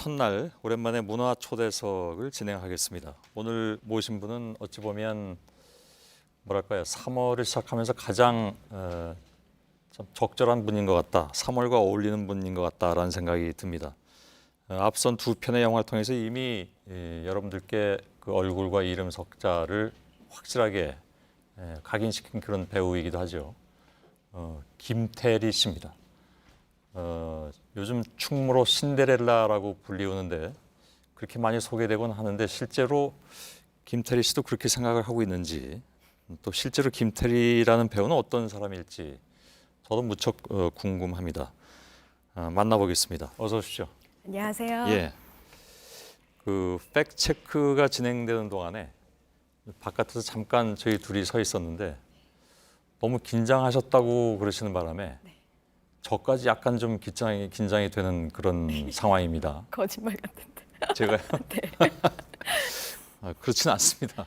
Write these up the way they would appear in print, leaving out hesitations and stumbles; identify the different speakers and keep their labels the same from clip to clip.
Speaker 1: 첫날 오랜만에 문화 초대석을 진행하겠습니다. 오늘 모신 분은 어찌 보면 뭐랄까요, 3월을 시작하면서 가장 참 적절한 분인 것 같다, 3월과 어울리는 분인 것 같다라는 생각이 듭니다. 앞선 두 편의 영화를 통해서 이미 여러분들께 그 얼굴과 이름 석자를 확실하게 각인시킨 그런 배우이기도 하죠. 김태리 씨입니다. 요즘 충무로 신데렐라라고 불리우는데 그렇게 많이 소개되곤 하는데 실제로 김태리 씨도 그렇게 생각을 하고 있는지, 또 실제로 김태리라는 배우는 어떤 사람일지 저도 무척 궁금합니다. 만나보겠습니다. 어서 오십시오.
Speaker 2: 안녕하세요.
Speaker 1: 예, 그 팩트 체크가 진행되는 동안에 바깥에서 잠깐 저희 둘이 서 있었는데 너무 긴장하셨다고 그러시는 바람에 저까지 약간 좀 긴장이 되는 그런 상황입니다.
Speaker 2: 거짓말 같은데.
Speaker 1: 제가요?
Speaker 2: 네.
Speaker 1: 그렇진 않습니다.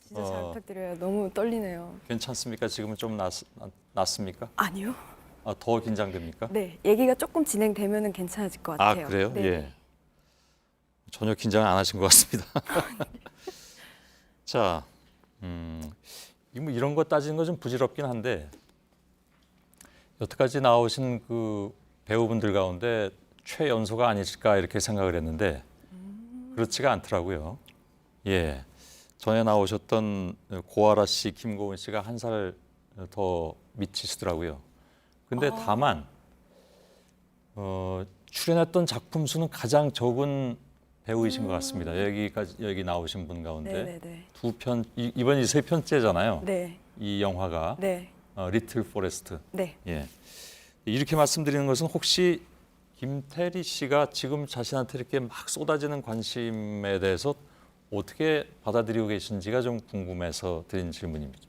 Speaker 2: 진짜 잘 부탁드려요. 너무 떨리네요.
Speaker 1: 괜찮습니까? 지금은 좀 낫습니까?
Speaker 2: 아니요.
Speaker 1: 더 긴장됩니까?
Speaker 2: 네, 얘기가 조금 진행되면은 괜찮아질 것 같아요.
Speaker 1: 그래요?
Speaker 2: 네.
Speaker 1: 예. 전혀 긴장 안 하신 것 같습니다. 자, 뭐 이런 거 따지는 거 좀 부질없긴 한데 여태까지 나오신 그 배우분들 가운데 최연소가 아니실까 이렇게 생각을 했는데 그렇지가 않더라고요. 예, 전에 나오셨던 고아라 씨, 김고은 씨가 한 살 더 미치시더라고요. 근데 다만 출연했던 작품 수는 가장 적은 배우이신 것 같습니다. 여기 나오신 분 가운데
Speaker 2: 네네네.
Speaker 1: 두 편, 이번이 세 편째잖아요.
Speaker 2: 네.
Speaker 1: 이 영화가
Speaker 2: 네.
Speaker 1: 리틀 포레스트.
Speaker 2: 네.
Speaker 1: 예. 이렇게 말씀드리는 것은 혹시 김태리 씨가 지금 자신한테 이렇게 막 쏟아지는 관심에 대해서 어떻게 받아들이고 계신지가 좀 궁금해서 드린 질문입니다.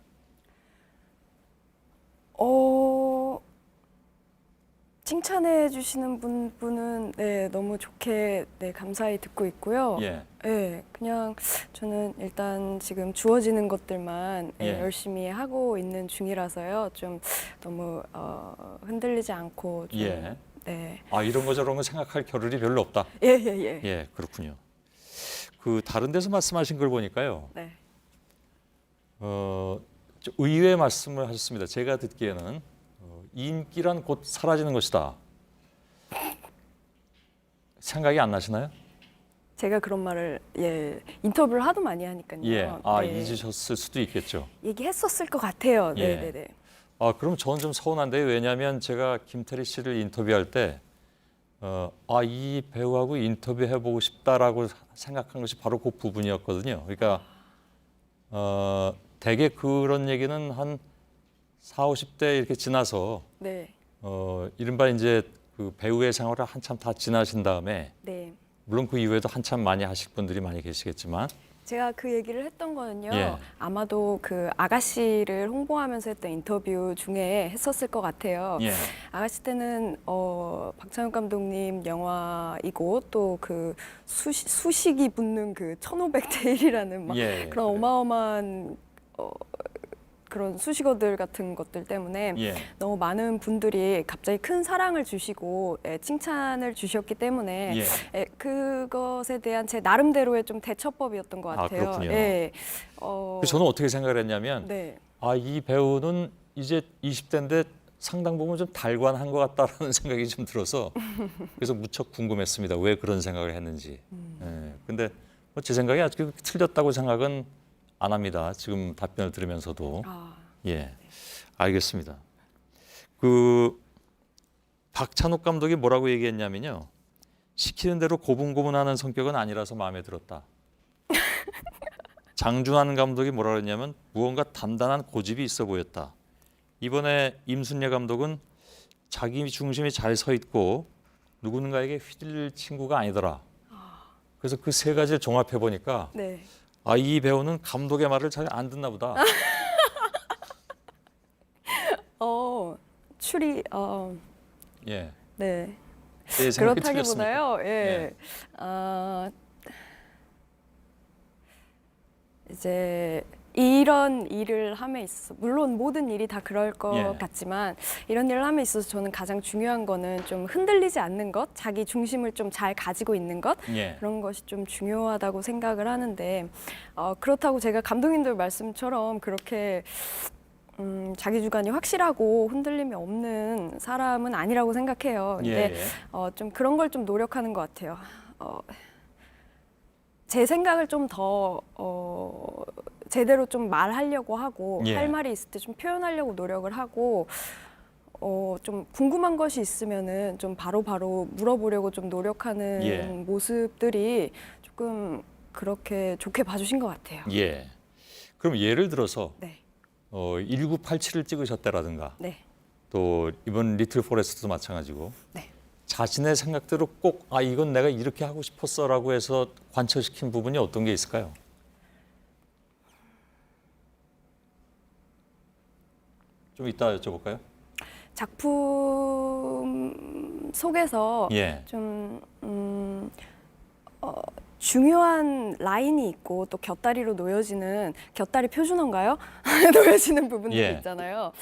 Speaker 2: 칭찬해 주시는 분은 네, 너무 좋게 감사히 듣고 있고요.
Speaker 1: 예.
Speaker 2: 네, 그냥 저는 일단 지금 주어지는 것들만
Speaker 1: 예.
Speaker 2: 열심히 하고 있는 중이라서요. 좀 너무 흔들리지 않고 좀
Speaker 1: 예.
Speaker 2: 네.
Speaker 1: 이런 거 저런 거 생각할 겨를이 별로 없다.
Speaker 2: 예.
Speaker 1: 예, 그렇군요. 그 다른 데서 말씀하신 걸 보니까요.
Speaker 2: 네.
Speaker 1: 좀 의외의 말씀을 하셨습니다. 제가 듣기에는 인기란 곧 사라지는 것이다. 생각이 안 나시나요?
Speaker 2: 제가 그런 말을 인터뷰를 하도 많이 하니까요.
Speaker 1: 예.
Speaker 2: 네.
Speaker 1: 잊으셨을 수도 있겠죠.
Speaker 2: 얘기했었을 것 같아요.
Speaker 1: 예.
Speaker 2: 네네네.
Speaker 1: 그럼 저는 좀 서운한데요. 왜냐하면 제가 김태리 씨를 인터뷰할 때 이 배우하고 인터뷰해보고 싶다라고 생각한 것이 바로 그 부분이었거든요. 그러니까 대개 그런 얘기는 한 40, 50대 이렇게 지나서
Speaker 2: 네.
Speaker 1: 이른바 이제 그 배우의 생활을 한참 다 지나신 다음에
Speaker 2: 네.
Speaker 1: 물론 그 이후에도 한참 많이 하실 분들이 많이 계시겠지만
Speaker 2: 제가 그 얘기를 했던 거는요.
Speaker 1: 예.
Speaker 2: 아마도 그 아가씨를 홍보하면서 했던 인터뷰 중에 했었을 것 같아요.
Speaker 1: 예.
Speaker 2: 아가씨 때는 박찬욱 감독님 영화이고 또 그 수식이 붙는 그 1500테일이라는 막
Speaker 1: 예,
Speaker 2: 그런
Speaker 1: 그래요.
Speaker 2: 어마어마한 그런 수식어들 같은 것들 때문에
Speaker 1: 예.
Speaker 2: 너무 많은 분들이 갑자기 큰 사랑을 주시고 칭찬을 주셨기 때문에 그것에 대한 제 나름대로의 좀 대처법이었던 것 같아요.
Speaker 1: 그렇군요.
Speaker 2: 예.
Speaker 1: 그래서 저는 어떻게 생각을 했냐면
Speaker 2: 네.
Speaker 1: 이 배우는 이제 20대인데 상당 부분 좀 달관한 것 같다라는 생각이 좀 들어서 그래서 무척 궁금했습니다. 왜 그런 생각을 했는지. 근데 제 생각이 아주 틀렸다고 생각은 안 합니다. 지금 답변을 들으면서도. 예, 알겠습니다. 그 박찬욱 감독이 뭐라고 얘기했냐면요. 시키는 대로 고분고분하는 성격은 아니라서 마음에 들었다. 장준환 감독이 뭐라고 했냐면 무언가 단단한 고집이 있어 보였다. 이번에 임순례 감독은 자기 중심이 잘 서 있고 누군가에게 휘둘릴 친구가 아니더라. 그래서 그 세 가지를 종합해 보니까
Speaker 2: 네.
Speaker 1: 이 배우는 감독의 말을 잘 안 듣나 보다.
Speaker 2: 추리
Speaker 1: 예.
Speaker 2: 네.
Speaker 1: 제 생각이 틀렸습니까?
Speaker 2: 그렇다기보다요. 예.
Speaker 1: 예.
Speaker 2: 이제 이런 일을 함에 있어서 물론 모든 일이 다 그럴 것
Speaker 1: 예.
Speaker 2: 같지만 이런 일을 함에 있어서 저는 가장 중요한 거는 좀 흔들리지 않는 것, 자기 중심을 좀 잘 가지고 있는 것
Speaker 1: 예.
Speaker 2: 그런 것이 좀 중요하다고 생각을 하는데 그렇다고 제가 감독님들 말씀처럼 그렇게 자기 주관이 확실하고 흔들림이 없는 사람은 아니라고 생각해요. 근데
Speaker 1: 예.
Speaker 2: 좀 그런 걸 좀 노력하는 것 같아요. 제 생각을 좀 더 제대로 좀 말하려고 하고
Speaker 1: 예.
Speaker 2: 할 말이 있을 때 좀 표현하려고 노력을 하고 좀 궁금한 것이 있으면은 좀 바로바로 물어보려고 좀 노력하는
Speaker 1: 예.
Speaker 2: 모습들이 조금 그렇게 좋게 봐주신 것 같아요.
Speaker 1: 예. 그럼 예를 들어서
Speaker 2: 네,
Speaker 1: 1987을 찍으셨다라든가
Speaker 2: 네,
Speaker 1: 또 이번 리틀 포레스트도 마찬가지고
Speaker 2: 네.
Speaker 1: 자신의 생각대로 꼭 이건 내가 이렇게 하고 싶었어라고 해서 관철시킨 부분이 어떤 게 있을까요? 좀 이따 여쭤볼까요?
Speaker 2: 작품 속에서
Speaker 1: 예.
Speaker 2: 좀 중요한 라인이 있고 또 곁다리로 놓여지는 곁다리 표준어인가요? 놓여지는 부분들이
Speaker 1: 예.
Speaker 2: 있잖아요.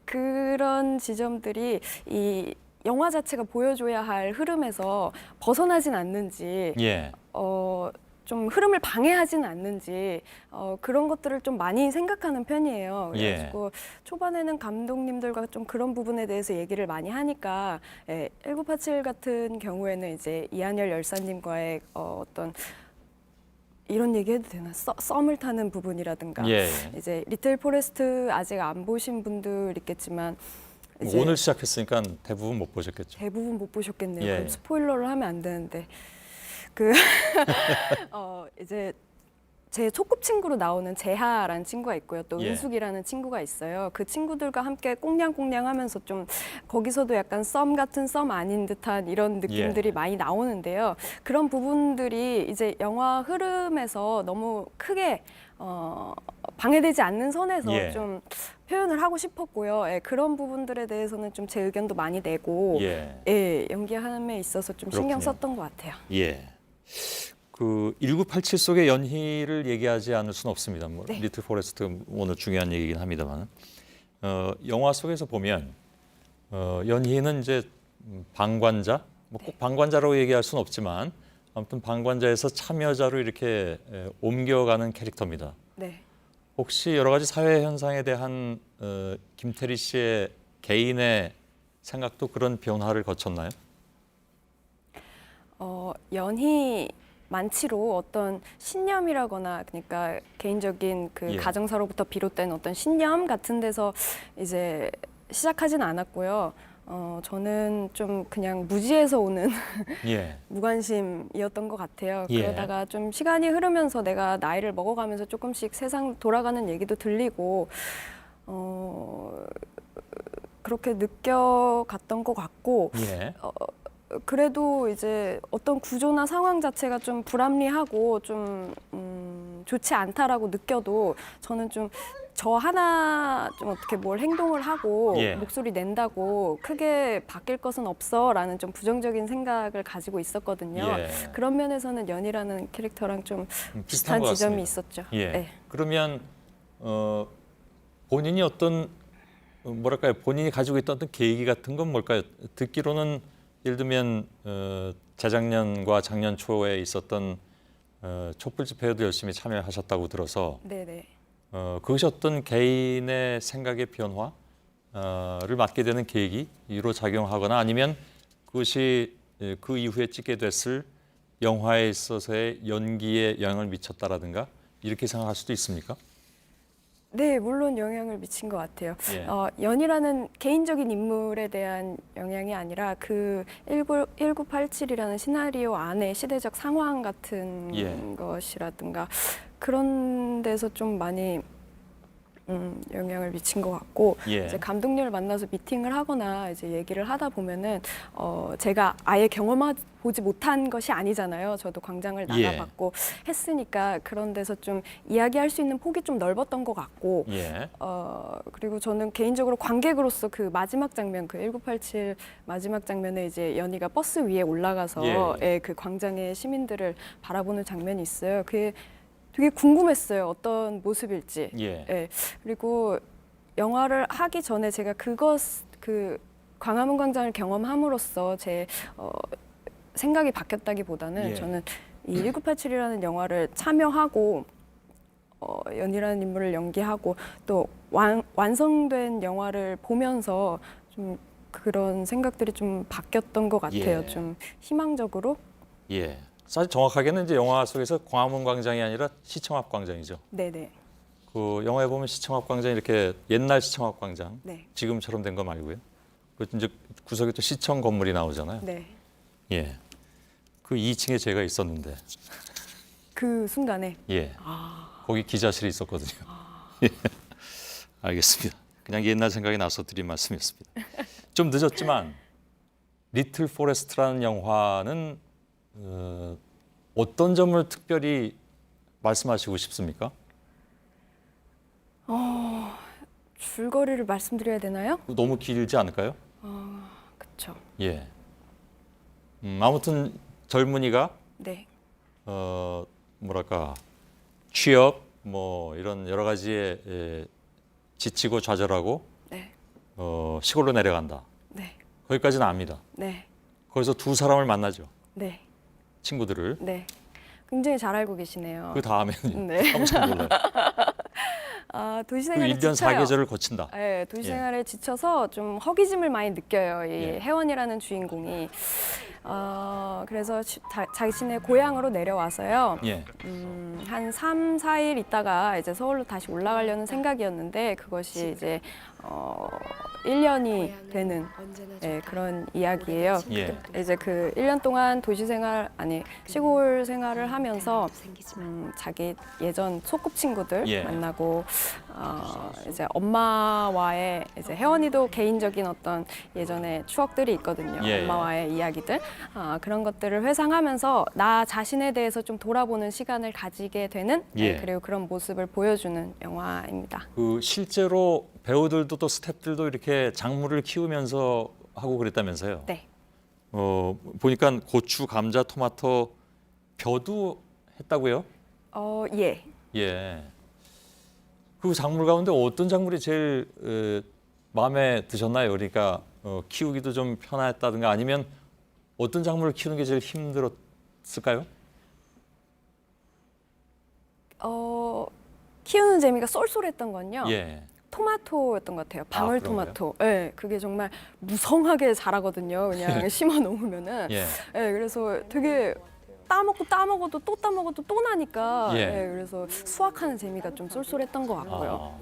Speaker 2: 그런 지점들이 이 영화 자체가 보여줘야 할 흐름에서 벗어나진 않는지
Speaker 1: 예.
Speaker 2: 좀 흐름을 방해하지는 않는지 그런 것들을 좀 많이 생각하는 편이에요.
Speaker 1: 예.
Speaker 2: 그래가지고 초반에는 감독님들과 좀 그런 부분에 대해서 얘기를 많이 하니까 1987 같은 경우에는 이제 이한열 열사님과의 어떤 이런 얘기 해도 되나? 썸을 타는 부분이라든가
Speaker 1: 예.
Speaker 2: 이제 리틀 포레스트 아직 안 보신 분들 있겠지만 이제
Speaker 1: 오늘 시작했으니까 대부분 못 보셨겠죠.
Speaker 2: 대부분 못 보셨겠네요.
Speaker 1: 예.
Speaker 2: 그럼 스포일러를 하면 안 되는데 이제 제 소꿉친구로 나오는 재하라는 친구가 있고요. 또
Speaker 1: 예.
Speaker 2: 은숙이라는 친구가 있어요. 그 친구들과 함께 꽁냥꽁냥하면서 좀 거기서도 약간 썸 같은 썸 아닌 듯한 이런 느낌들이
Speaker 1: 예.
Speaker 2: 많이 나오는데요. 그런 부분들이 이제 영화 흐름에서 너무 크게 방해되지 않는 선에서
Speaker 1: 예.
Speaker 2: 좀 표현을 하고 싶었고요. 그런 부분들에 대해서는 좀 제 의견도 많이 내고
Speaker 1: 예.
Speaker 2: 연기함에 있어서 좀 신경
Speaker 1: 그렇군요.
Speaker 2: 썼던 것 같아요.
Speaker 1: 예. 그 1987 속의 연희를 얘기하지 않을 수는 없습니다. 뭐
Speaker 2: 네.
Speaker 1: 리틀 포레스트 오늘 중요한 얘기긴 합니다만 영화 속에서 보면 연희는 이제 방관자, 뭐 꼭 방관자라고 얘기할 수는 없지만 아무튼 방관자에서 참여자로 이렇게 옮겨가는 캐릭터입니다.
Speaker 2: 네.
Speaker 1: 혹시 여러 가지 사회 현상에 대한 김태리 씨의 개인의 생각도 그런 변화를 거쳤나요?
Speaker 2: 연희 만치로 어떤 신념이라거나 그러니까 개인적인 그
Speaker 1: 예.
Speaker 2: 가정사로부터 비롯된 어떤 신념 같은 데서 이제 시작하진 않았고요. 저는 좀 그냥 무지에서 오는
Speaker 1: 예.
Speaker 2: 무관심이었던 것 같아요.
Speaker 1: 예.
Speaker 2: 그러다가 좀 시간이 흐르면서 내가 나이를 먹어가면서 조금씩 세상 돌아가는 얘기도 들리고 그렇게 느껴갔던 것 같고
Speaker 1: 예.
Speaker 2: 그래도 이제 어떤 구조나 상황 자체가 좀 불합리하고 좀 좋지 않다라고 느껴도 저는 좀 저 하나 좀 어떻게 뭘 행동을 하고
Speaker 1: 예.
Speaker 2: 목소리 낸다고 크게 바뀔 것은 없어라는 좀 부정적인 생각을 가지고 있었거든요.
Speaker 1: 예.
Speaker 2: 그런 면에서는 연희라는 캐릭터랑 좀
Speaker 1: 비슷한
Speaker 2: 비슷한
Speaker 1: 것
Speaker 2: 지점이
Speaker 1: 같습니다.
Speaker 2: 있었죠.
Speaker 1: 예.
Speaker 2: 네.
Speaker 1: 그러면 본인이 어떤 뭐랄까요? 본인이 가지고 있던 어떤 계기 같은 건 뭘까요? 듣기로는 예를 들면 재작년과 작년 초에 있었던 촛불 집회에도 열심히 참여하셨다고 들어서
Speaker 2: 네네.
Speaker 1: 그것이 어떤 개인의 생각의 변화를 맡게 되는 계기로 작용하거나 아니면 그것이 그 이후에 찍게 됐을 영화에 있어서의 연기에 영향을 미쳤다라든가 이렇게 생각할 수도 있습니까?
Speaker 2: 네, 물론 영향을 미친 것 같아요.
Speaker 1: 예.
Speaker 2: 연희라는 개인적인 인물에 대한 영향이 아니라 그 1987이라는 시나리오 안에 시대적 상황 같은
Speaker 1: 예.
Speaker 2: 것이라든가 그런 데서 좀 많이 영향을 미친 것 같고
Speaker 1: 예.
Speaker 2: 이제 감독님을 만나서 미팅을 하거나 이제 얘기를 하다 보면은 제가 아예 경험해보지 못한 것이 아니잖아요. 저도 광장을
Speaker 1: 예.
Speaker 2: 나가봤고 했으니까 그런 데서 좀 이야기할 수 있는 폭이 좀 넓었던 것 같고
Speaker 1: 예.
Speaker 2: 그리고 저는 개인적으로 관객으로서 그 마지막 장면, 그 1987 마지막 장면에 이제 연희가 버스 위에 올라가서
Speaker 1: 예.
Speaker 2: 그 광장의 시민들을 바라보는 장면이 있어요. 그게 되게 궁금했어요. 어떤 모습일지.
Speaker 1: 예.
Speaker 2: 예. 그리고 영화를 하기 전에 제가 그 광화문 광장을 경험함으로써 제 생각이 바뀌었다기보다는
Speaker 1: 예.
Speaker 2: 저는 이 1987이라는 영화를 참여하고 연희라는 인물을 연기하고 또 완성된 영화를 보면서 좀 그런 생각들이 좀 바뀌었던 것 같아요.
Speaker 1: 예.
Speaker 2: 좀 희망적으로.
Speaker 1: 예. 사실 정확하게는 이제 영화 속에서 광화문 광장이 아니라 시청 앞 광장이죠.
Speaker 2: 네네.
Speaker 1: 그 영화에 보면 시청 앞 광장이 이렇게 옛날 시청 앞 광장,
Speaker 2: 네.
Speaker 1: 지금처럼 된 거 말고요. 그 이제 구석에 또 시청 건물이 나오잖아요.
Speaker 2: 네.
Speaker 1: 예. 그 2층에 제가 있었는데,
Speaker 2: 그 순간에
Speaker 1: 예. 거기 기자실이 있었거든요. 예. 알겠습니다. 그냥 옛날 생각이 나서 드린 말씀이었습니다. 좀 늦었지만 리틀 포레스트라는 영화는 어떤 점을 특별히 말씀하시고 싶습니까?
Speaker 2: 줄거리를 말씀드려야 되나요?
Speaker 1: 너무 길지 않을까요?
Speaker 2: 그렇죠.
Speaker 1: 예. 아무튼 젊은이가
Speaker 2: 네.
Speaker 1: 뭐랄까 취업 뭐 이런 여러 가지에 지치고 좌절하고
Speaker 2: 네.
Speaker 1: 시골로 내려간다.
Speaker 2: 네.
Speaker 1: 거기까지는 압니다.
Speaker 2: 네.
Speaker 1: 거기서 두 사람을 만나죠.
Speaker 2: 네.
Speaker 1: 친구들을.
Speaker 2: 네. 굉장히 잘 알고 계시네요.
Speaker 1: 그 다음에는요.
Speaker 2: 네.
Speaker 1: 아무튼 몰라요.
Speaker 2: 도시
Speaker 1: 그
Speaker 2: 생활에
Speaker 1: 1년
Speaker 2: 지쳐요.
Speaker 1: 4계절을 거친다.
Speaker 2: 네, 도시
Speaker 1: 예.
Speaker 2: 생활에 지쳐서 좀 허기짐을 많이 느껴요. 이
Speaker 1: 예.
Speaker 2: 혜원이라는 주인공이. 그래서 자신의 고향으로 내려와서요.
Speaker 1: 예.
Speaker 2: 한 3, 4일 있다가 이제 서울로 다시 올라가려는 생각이었는데 그것이 이제 1년이 되는 그런 이야기예요.
Speaker 1: 예.
Speaker 2: 이제 그 1년 동안 도시 생활 시골 생활을 하면서 자기 예전 소꿉친구들
Speaker 1: 예.
Speaker 2: 만나고 이제 엄마와의 이제 혜원이도 개인적인 어떤 예전의 추억들이 있거든요.
Speaker 1: 예.
Speaker 2: 엄마와의 이야기들 그런 것들을 회상하면서 나 자신에 대해서 좀 돌아보는 시간을 가지게 되는
Speaker 1: 예.
Speaker 2: 그리고 그런 모습을 보여주는 영화입니다.
Speaker 1: 그 실제로 배우들도 또 스태프들도 이렇게 작물을 키우면서 하고 그랬다면서요.
Speaker 2: 네.
Speaker 1: 보니까 고추, 감자, 토마토, 벼도 했다고요?
Speaker 2: 예.
Speaker 1: 예. 그 작물 가운데 어떤 작물이 제일 마음에 드셨나요? 그러니까 키우기도 좀 편했다든가 아니면 어떤 작물을 키우는 게 제일 힘들었을까요?
Speaker 2: 키우는 재미가 쏠쏠했던 건요.
Speaker 1: 예.
Speaker 2: 토마토였던 것 같아요. 방울토마토.
Speaker 1: 그런가요?
Speaker 2: 네, 그게 정말 무성하게 자라거든요. 그냥 심어 놓으면은.
Speaker 1: 예.
Speaker 2: 네, 그래서 되게 따먹어도 또 따먹어도 또 나니까.
Speaker 1: 예.
Speaker 2: 네, 그래서 수확하는 재미가 좀 쏠쏠했던 것 같고요.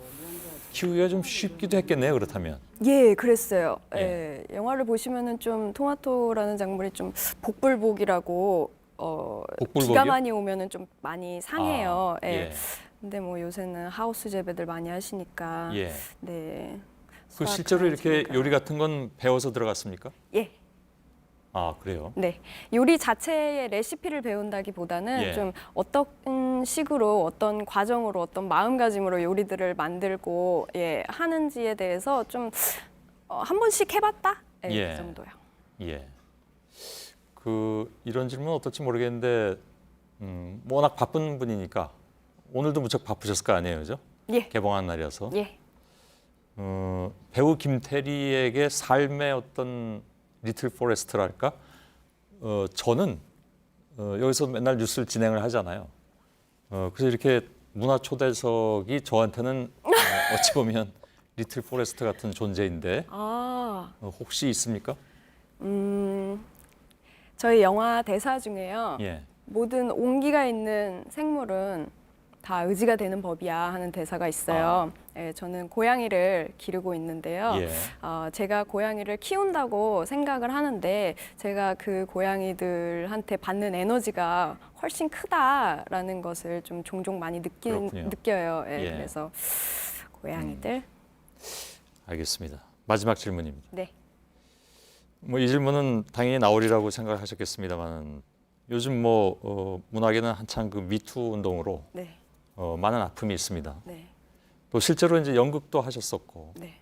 Speaker 1: 키우기가 좀 쉽기도 했겠네요. 그렇다면.
Speaker 2: 예, 그랬어요.
Speaker 1: 예.
Speaker 2: 예, 영화를 보시면은 좀 토마토라는 작물이 좀 복불복이라고
Speaker 1: 복불복이요?
Speaker 2: 비가 많이 오면은 좀 많이 상해요. 예.
Speaker 1: 예.
Speaker 2: 근데 뭐 요새는 하우스 재배들 많이 하시니까.
Speaker 1: 예.
Speaker 2: 네.
Speaker 1: 그 실제로 이렇게
Speaker 2: 수확하는
Speaker 1: 요리 같은 건 배워서 들어갔습니까?
Speaker 2: 예.
Speaker 1: 아, 그래요?
Speaker 2: 네. 요리 자체의 레시피를 배운다기보다는
Speaker 1: 예.
Speaker 2: 좀 어떤 식으로 어떤 과정으로 어떤 마음가짐으로 요리들을 만들고 하는지에 대해서 좀 한 번씩 해봤다?
Speaker 1: 예.
Speaker 2: 그 정도요.
Speaker 1: 예. 이런 질문 어떨지 모르겠는데 워낙 바쁜 분이니까 오늘도 무척 바쁘셨을 거 아니에요, 그죠?
Speaker 2: 예.
Speaker 1: 개봉한 날이어서.
Speaker 2: 예.
Speaker 1: 배우 김태리에게 삶의 어떤 리틀 포레스트랄까? 저는 여기서 맨날 뉴스를 진행을 하잖아요. 그래서 이렇게 문화 초대석이 저한테는 어찌 보면 리틀 포레스트 같은 존재인데 혹시 있습니까?
Speaker 2: 저희 영화 대사 중에요.
Speaker 1: 예.
Speaker 2: 모든 온기가 있는 생물은 다 의지가 되는 법이야 하는 대사가 있어요. 예, 저는 고양이를 기르고 있는데요.
Speaker 1: 예.
Speaker 2: 제가 고양이를 키운다고 생각을 하는데 제가 그 고양이들한테 받는 에너지가 훨씬 크다라는 것을 좀 종종 많이
Speaker 1: 그렇군요.
Speaker 2: 느껴요. 예,
Speaker 1: 예.
Speaker 2: 그래서 고양이들.
Speaker 1: 알겠습니다. 마지막 질문입니다.
Speaker 2: 네.
Speaker 1: 뭐 이 질문은 당연히 나오리라고 생각하셨겠습니다만 요즘 문학에는 한창 그 미투 운동으로
Speaker 2: 네.
Speaker 1: 많은 아픔이 있습니다.
Speaker 2: 네.
Speaker 1: 또 실제로 이제 연극도 하셨었고,
Speaker 2: 네.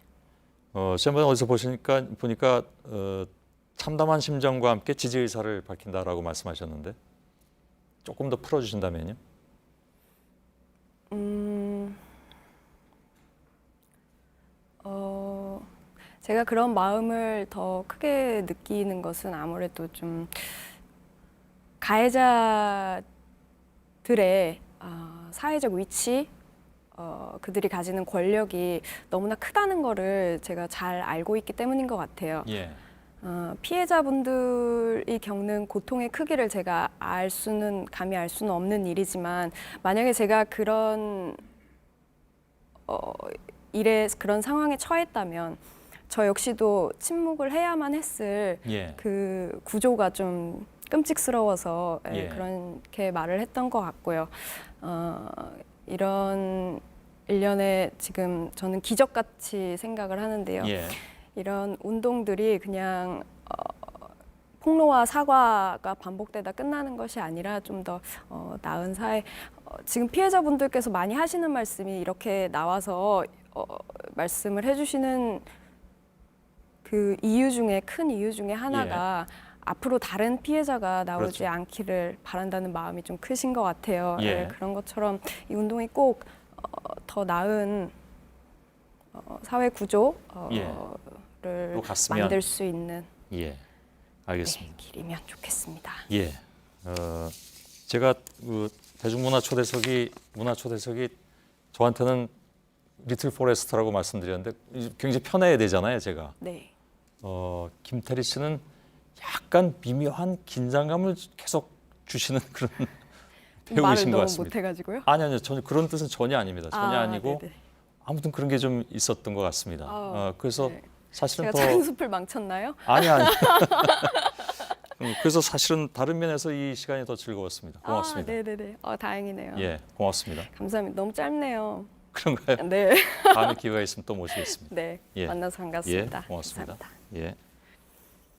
Speaker 1: 지난번에 어디서 보니까 참담한 심정과 함께 지지 의사를 밝힌다라고 말씀하셨는데 조금 더 풀어주신다면요?
Speaker 2: 제가 그런 마음을 더 크게 느끼는 것은 아무래도 좀 가해자들의 사회적 위치, 그들이 가지는 권력이 너무나 크다는 거를 제가 잘 알고 있기 때문인 것 같아요.
Speaker 1: 예.
Speaker 2: 피해자분들이 겪는 고통의 크기를 제가 감히 알 수는 없는 일이지만 만약에 제가 그런 그런 상황에 처했다면 저 역시도 침묵을 해야만 했을
Speaker 1: 예.
Speaker 2: 그 구조가 좀 끔찍스러워서
Speaker 1: 예.
Speaker 2: 그렇게 말을 했던 것 같고요. 이런 일련의 지금 저는 기적같이 생각을 하는데요.
Speaker 1: 예.
Speaker 2: 이런 운동들이 그냥 폭로와 사과가 반복되다 끝나는 것이 아니라 좀 더 나은 사회. 지금 피해자분들께서 많이 하시는 말씀이 이렇게 나와서 말씀을 해주시는 그 큰 이유 중에 하나가 앞으로 다른 피해자가 나오지
Speaker 1: 그렇죠.
Speaker 2: 않기를 바란다는 마음이 좀 크신 것 같아요.
Speaker 1: 예.
Speaker 2: 네, 그런 것처럼 이 운동이 꼭 더 나은 사회 구조를
Speaker 1: 또 갔으면.
Speaker 2: 만들 수 있는
Speaker 1: 예. 알겠습니다.
Speaker 2: 길이면 좋겠습니다.
Speaker 1: 예. 제가 그 대중문화 초대석이 저한테는 리틀 포레스트라고 말씀드렸는데 굉장히 편해야 되잖아요, 제가.
Speaker 2: 네.
Speaker 1: 김태리 씨는 약간 미묘한 긴장감을 계속 주시는 그런
Speaker 2: 말을
Speaker 1: 배우이신 것
Speaker 2: 너무
Speaker 1: 같습니다.
Speaker 2: 못해가지고요.
Speaker 1: 아니요, 전혀 그런 뜻은 전혀 아닙니다. 전혀 아니고
Speaker 2: 네네.
Speaker 1: 아무튼 그런 게 좀 있었던 것 같습니다. 그래서
Speaker 2: 네.
Speaker 1: 사실은
Speaker 2: 제가
Speaker 1: 더
Speaker 2: 작은 숲을 망쳤나요?
Speaker 1: 아니. 그래서 사실은 다른 면에서 이 시간이 더 즐거웠습니다. 고맙습니다.
Speaker 2: 네네네. 다행이네요.
Speaker 1: 예, 고맙습니다.
Speaker 2: 감사합니다. 너무 짧네요.
Speaker 1: 그런가요?
Speaker 2: 네.
Speaker 1: 다음에 기회가 있으면 또 모시겠습니다.
Speaker 2: 네.
Speaker 1: 예.
Speaker 2: 만나서 반갑습니다.
Speaker 1: 예, 고맙습니다.
Speaker 2: 감사합니다.
Speaker 1: 예.